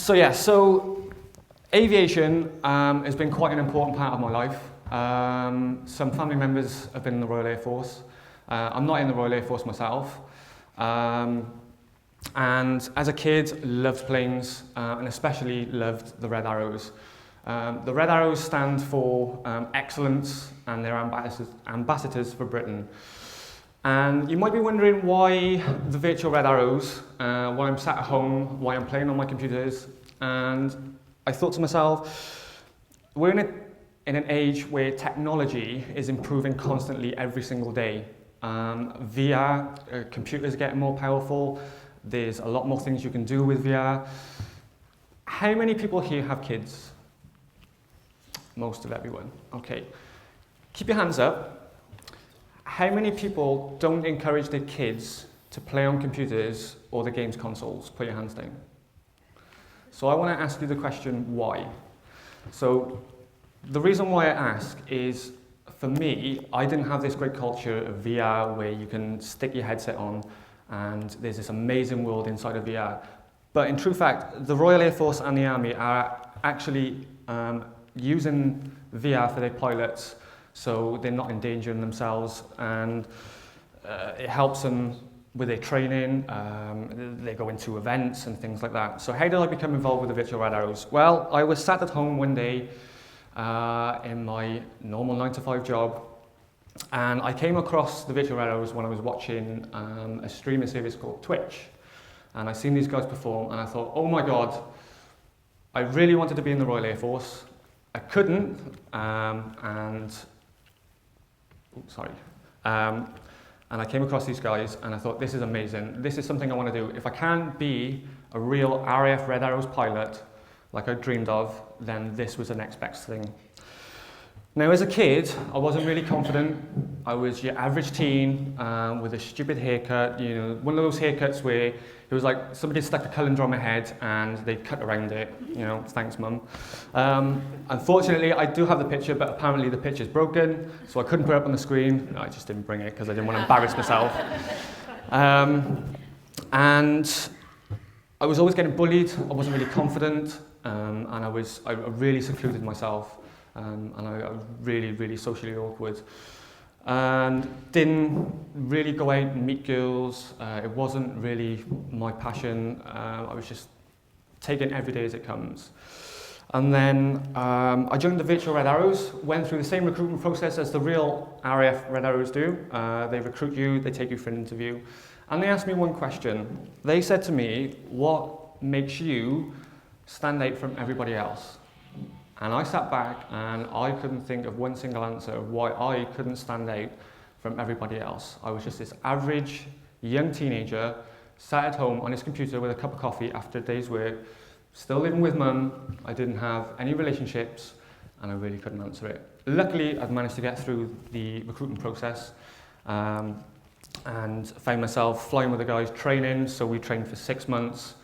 So aviation has been quite an important part of my life. Some family members have been in the Royal Air Force. I'm not in the Royal Air Force myself. And as a kid, loved planes, and especially loved the Red Arrows. The Red Arrows stand for excellence, and they're ambassadors for Britain. And you might be wondering why the virtual Red Arrows, why I'm sat at home, why I'm playing on my computers. And I thought to myself, we're in an age where technology is improving constantly every single day. VR, computers are getting more powerful. There's a lot more things you can do with VR. How many people here have kids? Most of everyone. Okay. Keep your hands up. How many people don't encourage their kids to play on computers or the games consoles? Put your hands down. So I want to ask you the question, why? So the reason why I ask is, for me, I didn't have this great culture of VR where you can stick your headset on and there's this amazing world inside of VR. But in true fact, the Royal Air Force and the Army are actually using VR for their pilots, so they're not endangering themselves, and it helps them with their training. They go into events and things like that. So how did I become involved with the virtual Red Arrows? Well, I was sat at home one day in my normal 9-to-5 job, and I came across the virtual Red Arrows when I was watching a streaming service called Twitch. And I seen these guys perform, and I thought, oh my God, I really wanted to be in the Royal Air Force. I couldn't, and I came across these guys and I thought, this is amazing. This is something I want to do. If I can't be a real RAF Red Arrows pilot, like I dreamed of, then this was the next best thing. Now, as a kid, I wasn't really confident. I was your average teen with a stupid haircut, you know, one of those haircuts where it was like somebody stuck a colander on my head and they cut around it, you know, thanks mum. Unfortunately, I do have the picture, but apparently the picture's broken, so I couldn't put it up on the screen. No, I just didn't bring it because I didn't want to embarrass myself. And I was always getting bullied. I wasn't really confident, and I really secluded myself. And I was really, really socially awkward. And didn't really go out and meet girls. It wasn't really my passion. I was just taking every day as it comes. And then I joined the virtual Red Arrows, went through the same recruitment process as the real RAF Red Arrows do. They recruit you, they take you for an interview. And they asked me one question. They said to me, what makes you stand out from everybody else? And I sat back and I couldn't think of one single answer of why I couldn't stand out from everybody else. I was just this average young teenager sat at home on his computer with a cup of coffee after a day's work, still living with mum. I didn't have any relationships and I really couldn't answer it. Luckily, I'd managed to get through the recruitment process and found myself flying with the guys training. So we trained for 6 months.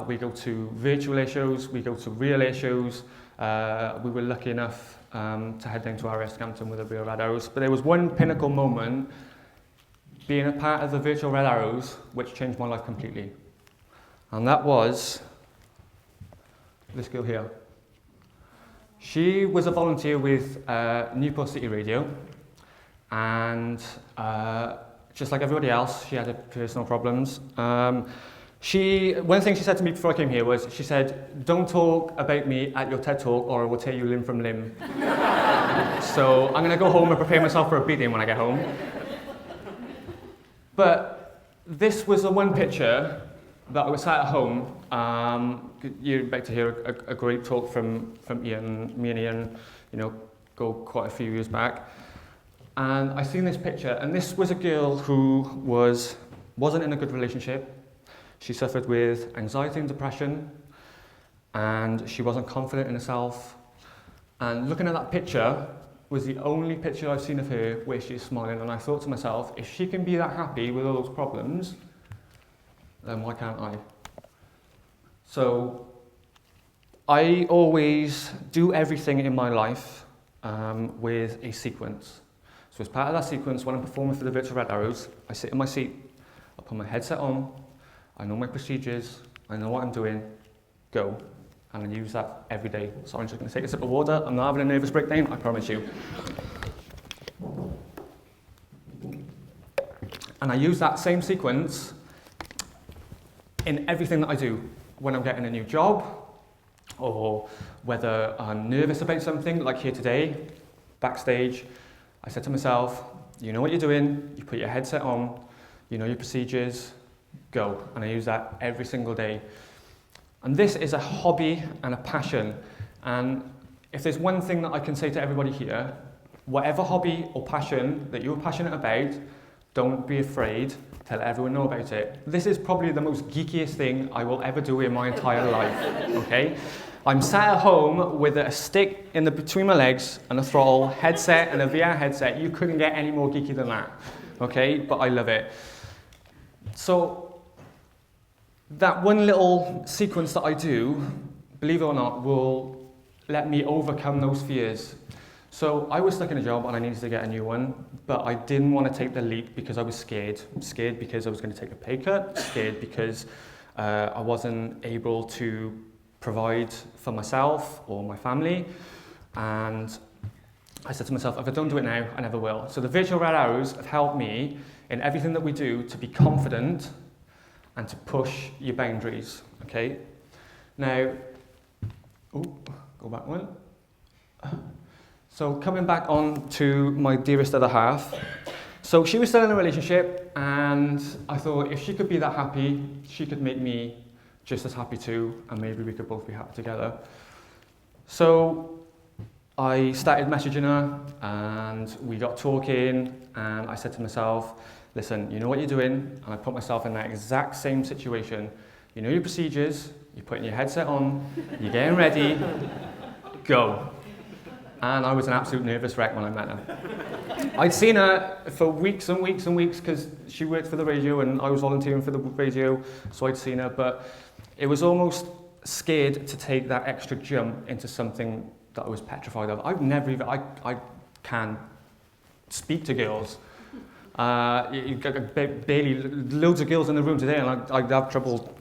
We go to virtual air shows, we go to real air shows. We were lucky enough to head down to RAF Scampton with the real Red Arrows. But there was one pinnacle moment, being a part of the virtual Red Arrows, which changed my life completely. And that was this girl here. She was a volunteer with Newport City Radio, and just like everybody else, she had her personal problems. One thing she said to me before I came here was, she said, don't talk about me at your TED Talk or I will tear you limb from limb. So I'm going to go home and prepare myself for a beating when I get home. But this was the one picture that I was sat at home. You're about to hear a great talk from Ian. Me and Ian, you know, go quite a few years back. And I seen this picture, and this was a girl who wasn't in a good relationship. She suffered with anxiety and depression, and she wasn't confident in herself. And looking at that picture was the only picture I've seen of her where she's smiling, and I thought to myself, if she can be that happy with all those problems, then why can't I? So I always do everything in my life with a sequence. So as part of that sequence, when I'm performing for the virtual Red Arrows, I sit in my seat, I put my headset on, I know my procedures, I know what I'm doing, go. And I use that every day. Sorry, I'm just going to take a sip of water. I'm not having a nervous breakdown, I promise you. And I use that same sequence in everything that I do. When I'm getting a new job, or whether I'm nervous about something, like here today, backstage, I said to myself, you know what you're doing, you put your headset on, you know your procedures, go. And I use that every single day. And this is a hobby and a passion. And if there's one thing that I can say to everybody here, whatever hobby or passion that you're passionate about, don't be afraid to let everyone know about it. This is probably the most geekiest thing I will ever do in my entire life, okay? I'm sat at home with a stick between my legs and a throttle, headset and a VR headset. You couldn't get any more geeky than that, okay? But I love it. So, that one little sequence that I do, believe it or not, will let me overcome those fears. So I was stuck in a job and I needed to get a new one, but I didn't want to take the leap because I was scared. Scared because I was going to take a pay cut, scared because I wasn't able to provide for myself or my family. And I said to myself, if I don't do it now, I never will. So the virtual red arrows have helped me in everything that we do to be confident and to push your boundaries, okay? Now, go back one. So coming back on to my dearest other half. So she was still in a relationship, and I thought if she could be that happy, she could make me just as happy too, and maybe we could both be happy together. So I started messaging her, and we got talking, and I said to myself, listen, you know what you're doing, and I put myself in that exact same situation. You know your procedures, you're putting your headset on, you're getting ready, go. And I was an absolute nervous wreck when I met her. I'd seen her for weeks and weeks and weeks because she worked for the radio and I was volunteering for the radio, so I'd seen her, but it was almost scared to take that extra jump into something that I was petrified of. I've never even, I can't speak to girls. You've got barely loads of girls in the room today, and I'd have trouble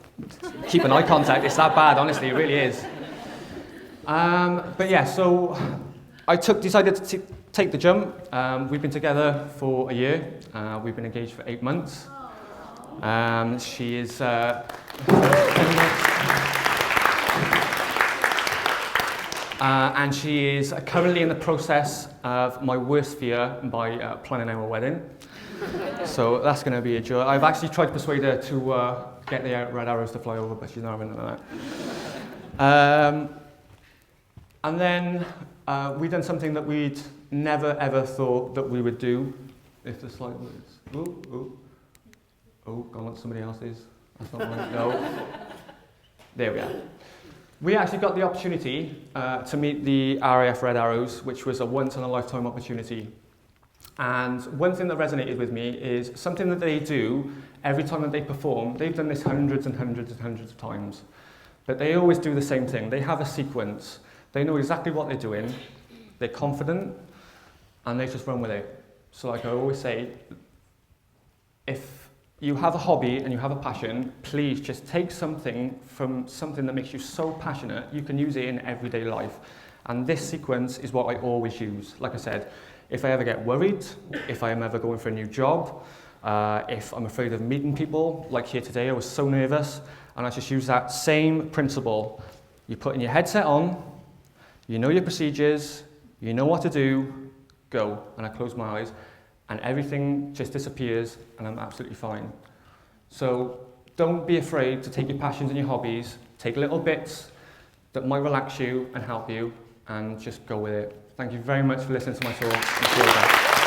keeping eye contact. It's that bad, honestly, it really is. But yeah, so I decided to take the jump. We've been together for a year. We've been engaged for 8 months. She is... and she is currently in the process of my worst fear by planning our wedding. So that's going to be a joy. I've actually tried to persuade her to get the red arrows to fly over, but she's not having none of that. And then we've done something that we'd never ever thought that we would do. If the slide was... gone on somebody else's. That's not mine. No. There we are. We actually got the opportunity to meet the RAF Red Arrows, which was a once-in-a-lifetime opportunity. And one thing that resonated with me is something that they do every time that they perform. They've done this hundreds and hundreds and hundreds of times. But they always do the same thing. They have a sequence. They know exactly what they're doing. They're confident, and they just run with it. So like I always say, if you have a hobby and you have a passion, please just take something from something that makes you so passionate, you can use it in everyday life. And this sequence is what I always use. Like I said, if I ever get worried, if I am ever going for a new job, if I'm afraid of meeting people, like here today, I was so nervous, and I just use that same principle. You're putting your headset on, you know your procedures, you know what to do, go. And I close my eyes, and everything just disappears, and I'm absolutely fine. So don't be afraid to take your passions and your hobbies, take little bits that might relax you and help you, and just go with it. Thank you very much for listening to my talk.